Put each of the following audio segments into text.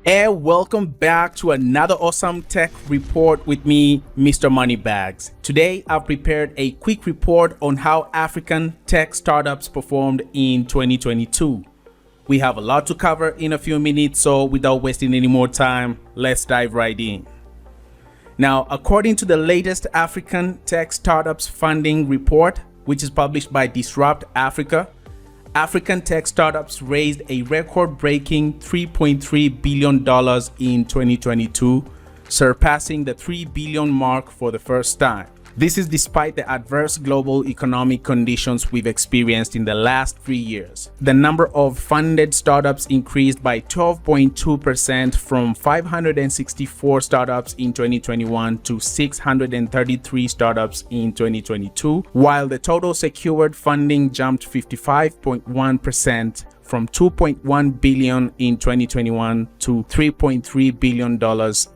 And welcome back to another awesome tech report with me, Mr. MoneyBagz. Today, I've prepared a quick report on how African tech startups performed in 2022. We have a lot to cover in a few minutes, so without wasting any more time, let's dive right in. Now, according to the latest African tech startups funding report, which is published by Disrupt Africa, African tech startups raised a record-breaking $3.3 billion in 2022, surpassing the $3 billion mark for the first time. This is despite the adverse global economic conditions we've experienced in the last 3 years. The number of funded startups increased by 12.2% from 564 startups in 2021 to 633 startups in 2022, while the total secured funding jumped 55.1% from $2.1 billion in 2021 to $3.3 billion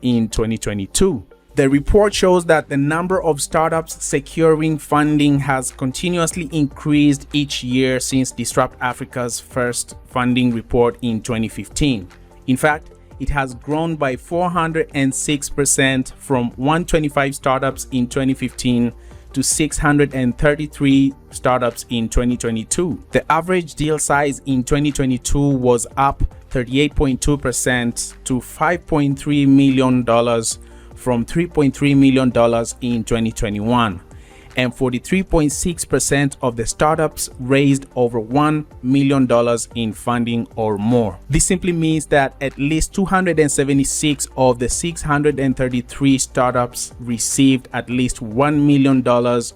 in 2022. The report shows that the number of startups securing funding has continuously increased each year since Disrupt Africa's first funding report in 2015. In fact, it has grown by 406% from 125 startups in 2015 to 633 startups in 2022. The average deal size in 2022 was up 38.2% to $5.3 million from $3.3 million in 2021, and 43.6% of the startups raised over $1 million in funding or more. This simply means that at least 276 of the 633 startups received at least $1 million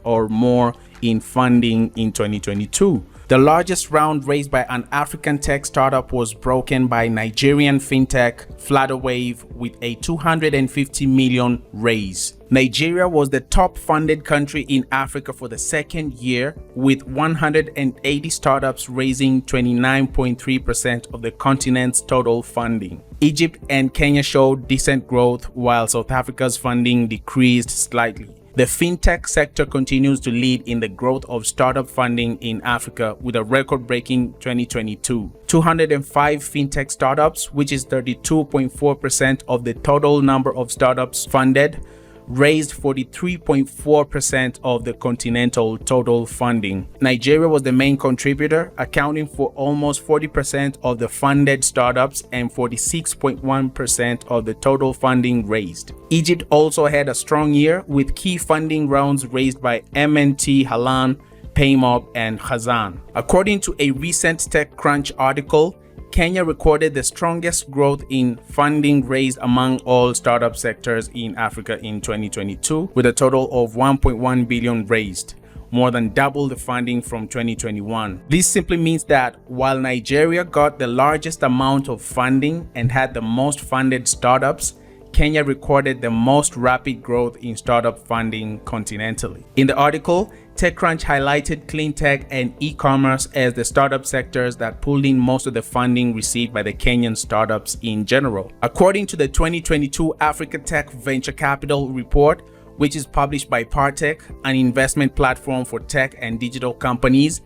or more in funding in 2022. The largest round raised by an African tech startup was broken by Nigerian fintech Flutterwave with a $250 million raise. Nigeria was the top funded country in Africa for the second year, with 180 startups raising 29.3% of the continent's total funding. Egypt and Kenya showed decent growth, while South Africa's funding decreased slightly. The fintech sector continues to lead in the growth of startup funding in Africa with a record-breaking 2022. 205 fintech startups, which is 32.4% of the total number of startups funded, raised 43.4% of the continental total funding. Nigeria was the main contributor, accounting for almost 40% of the funded startups and 46.1% of the total funding raised. Egypt also had a strong year with key funding rounds raised by M&T Halan, Paymob, and Khazan. According to a recent TechCrunch article, Kenya recorded the strongest growth in funding raised among all startup sectors in Africa in 2022, with a total of $1.1 billion raised, more than double the funding from 2021. This simply means that while Nigeria got the largest amount of funding and had the most funded startups, Kenya recorded the most rapid growth in startup funding continentally. In the article, TechCrunch highlighted clean tech and e-commerce as the startup sectors that pulled in most of the funding received by the Kenyan startups in general. According to the 2022 Africa Tech Venture Capital Report, which is published by Partech, an investment platform for tech and digital companies,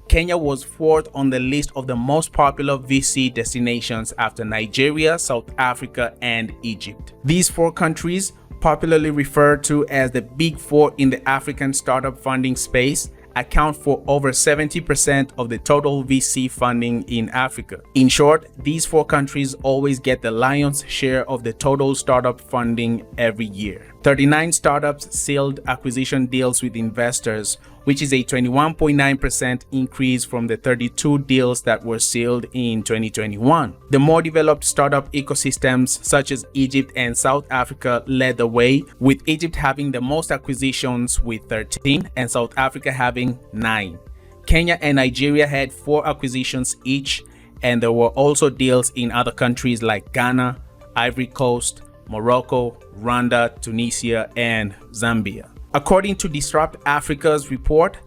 Kenya was fourth on the list of the most popular VC destinations after Nigeria, South Africa, and Egypt. These four countries, popularly referred to as the Big Four in the African startup funding space, account for over 70% of the total VC funding in Africa. In short, these four countries always get the lion's share of the total startup funding every year. 39 startups sealed acquisition deals with investors, which is a 21.9% increase from the 32 deals that were sealed in 2021. The more developed startup ecosystems such as Egypt and South Africa led the way, with Egypt having the most acquisitions with 13 and South Africa having 9. Kenya and Nigeria had 4 acquisitions each, and there were also deals in other countries like Ghana, Ivory Coast, Morocco, Rwanda, Tunisia, and Zambia. According to Disrupt Africa's report,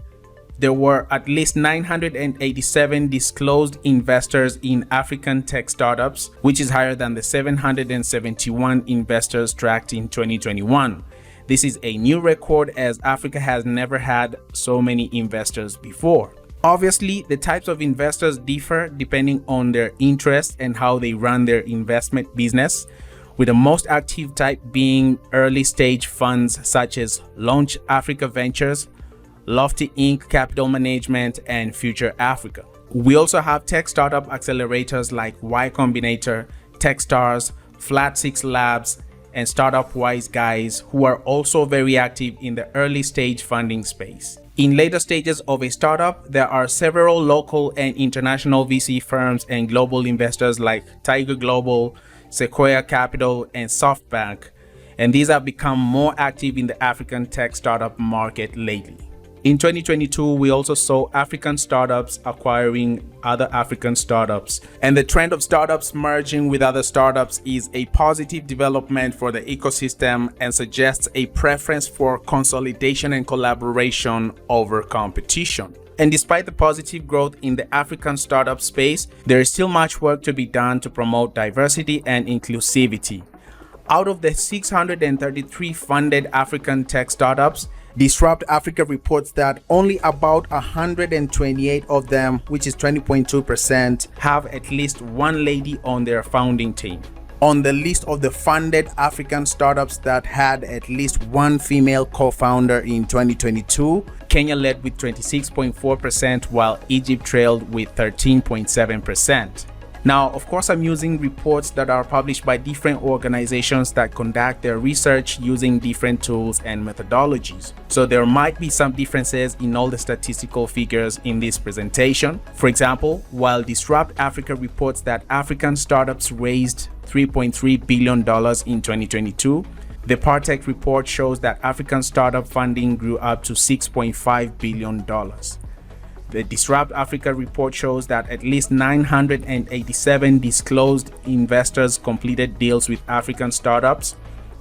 there were at least 987 disclosed investors in African tech startups, which is higher than the 771 investors tracked in 2021. This is a new record as Africa has never had so many investors before. Obviously, the types of investors differ depending on their interests and how they run their investment business, with the most active type being early stage funds such as Launch Africa Ventures, Lofty Inc. Capital Management, and Future Africa. We also have tech startup accelerators like Y Combinator, Techstars, Flat 6 Labs, and Startup Wise Guys, who are also very active in the early stage funding space. In later stages of a startup, there are several local and international VC firms and global investors like Tiger Global, Sequoia Capital, and SoftBank, and these have become more active in the African tech startup market lately. In 2022, we also saw African startups acquiring other African startups, and the trend of startups merging with other startups is a positive development for the ecosystem and suggests a preference for consolidation and collaboration over competition. And despite the positive growth in the African startup space, there is still much work to be done to promote diversity and inclusivity. Out of the 633 funded African tech startups, Disrupt Africa reports that only about 128 of them, which is 20.2%, have at least one lady on their founding team. On the list of the funded African startups that had at least one female co-founder in 2022, Kenya led with 26.4%, while Egypt trailed with 13.7%. Now, of course, I'm using reports that are published by different organizations that conduct their research using different tools and methodologies. So there might be some differences in all the statistical figures in this presentation. For example, while Disrupt Africa reports that African startups raised $3.3 billion in 2022, the Partech report shows that African startup funding grew up to $6.5 billion. The Disrupt Africa report shows that at least 987 disclosed investors completed deals with African startups,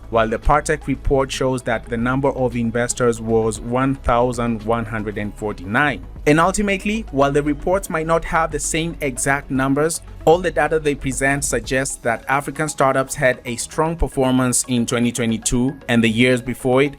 while the Partech report shows that the number of investors was 1,149. And ultimately, while the reports might not have the same exact numbers, all the data they present suggests that African startups had a strong performance in 2022 and the years before it,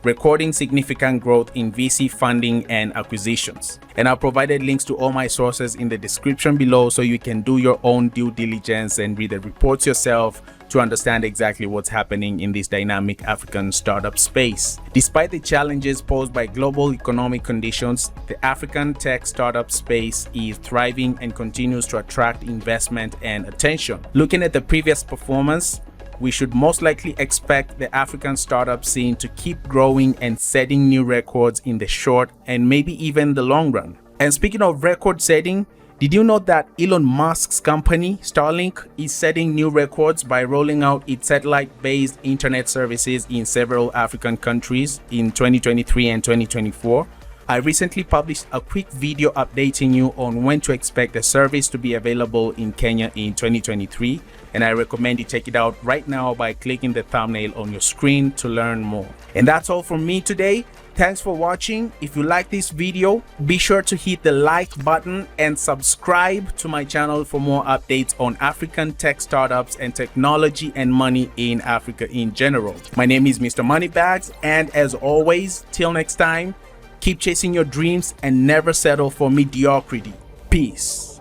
recording significant growth in VC funding and acquisitions. And I've provided links to all my sources in the description below so you can do your own due diligence and read the reports yourself to understand exactly what's happening in this dynamic African startup space. Despite the challenges posed by global economic conditions, the African tech startup space is thriving and continues to attract investment and attention. Looking at the previous performance, we should most likely expect the African startup scene to keep growing and setting new records in the short and maybe even the long run. And speaking of record setting, did you know that Elon Musk's company, Starlink, is setting new records by rolling out its satellite-based internet services in several African countries in 2023 and 2024? I recently published a quick video updating you on when to expect the service to be available in Kenya in 2023, and I recommend you check it out right now by clicking the thumbnail on your screen to learn more. And that's all from me today. Thanks for watching. If you like this video, be sure to hit the like button and subscribe to my channel for more updates on African tech startups and technology and money in Africa in general. My name is Mr. MoneyBagz, and as always, till next time, keep chasing your dreams and never settle for mediocrity. Peace.